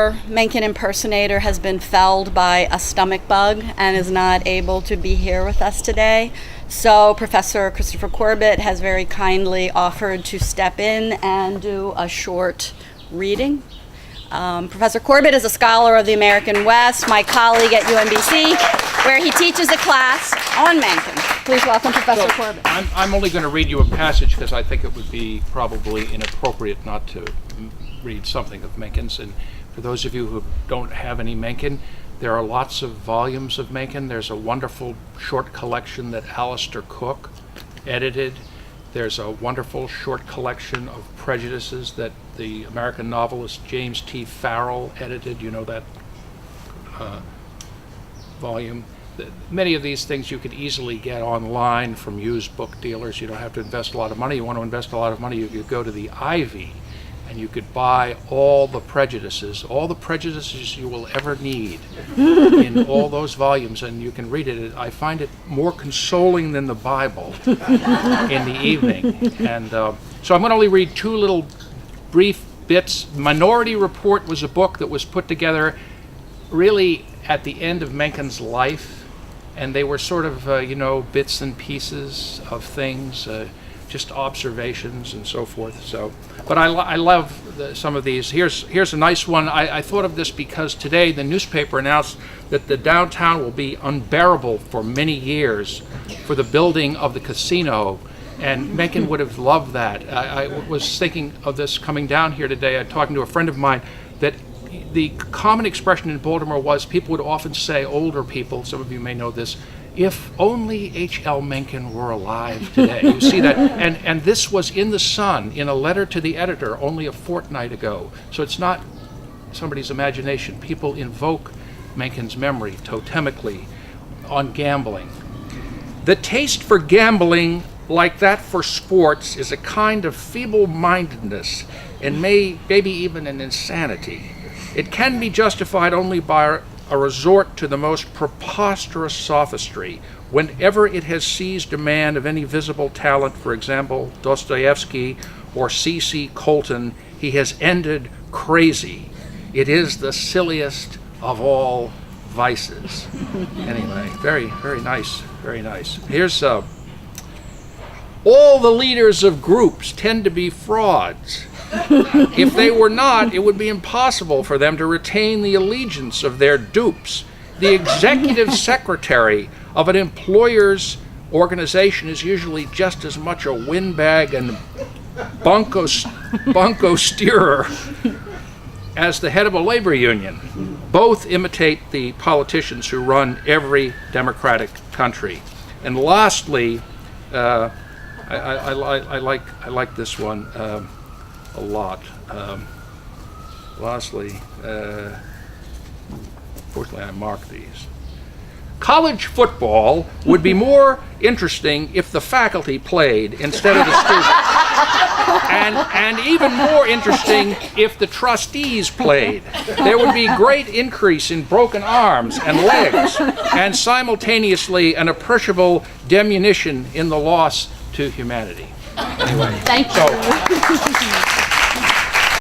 our Mencken impersonator has been felled by a stomach bug and is not able to be here with us today. So Professor Christopher Corbett has very kindly offered to step in and do a short reading. Professor Corbett is a scholar of the American West, my colleague at UMBC, where he teaches a class on Mencken. Please welcome Professor Corbett. I'm only going to read you a passage because I think it would be probably inappropriate not to read something of Mencken's. And for those of you who don't have any Mencken, there are lots of volumes of Mencken. There's a wonderful short collection that Alistair Cook edited. There's a wonderful short collection of prejudices that the American novelist James T. Farrell edited. You know that volume. Many of these things you could easily get online from used book dealers. You don't have to invest a lot of money. You want to invest a lot of money, you could go to the Ivy and you could buy all the prejudices you will ever need in all those volumes, and you can read it. I find it more consoling than the Bible in the evening. And so I'm going to only read two little brief bits. Minority Report was a book that was put together really at the end of Mencken's life, and they were sort of, bits and pieces of things, just observations and so forth. So, but I love some of these. Here's a nice one. I thought of this because today the newspaper announced that the downtown will be unbearable for many years for the building of the casino, and Mencken would have loved that. I was thinking of this coming down here today. I'm talking to a friend of mine that the common expression in Baltimore was, people would often say, older people, some of you may know this, if only H.L. Mencken were alive today. You see that? And this was in the Sun, in a letter to the editor only a fortnight ago. So it's not somebody's imagination. People invoke Mencken's memory totemically on gambling. The taste for gambling, like that for sports, is a kind of feeble-mindedness and maybe even an insanity. It can be justified only by a resort to the most preposterous sophistry whenever it has seized a man of any visible talent, for example, Dostoevsky or C.C. Colton. He has ended crazy. It is the silliest of all vices. Anyway, very, very nice, very nice. Here's all the leaders of groups tend to be frauds. If they were not, it would be impossible for them to retain the allegiance of their dupes. The executive secretary of an employer's organization is usually just as much a windbag and bunco steerer as the head of a labor union. Both imitate the politicians who run every democratic country. And lastly, I like this one a lot. Lastly, fortunately I marked these. College football would be more interesting if the faculty played instead of the students. And even more interesting if the trustees played. There would be great increase in broken arms and legs, and simultaneously an appreciable diminution in the loss to humanity. Anyway, thank you.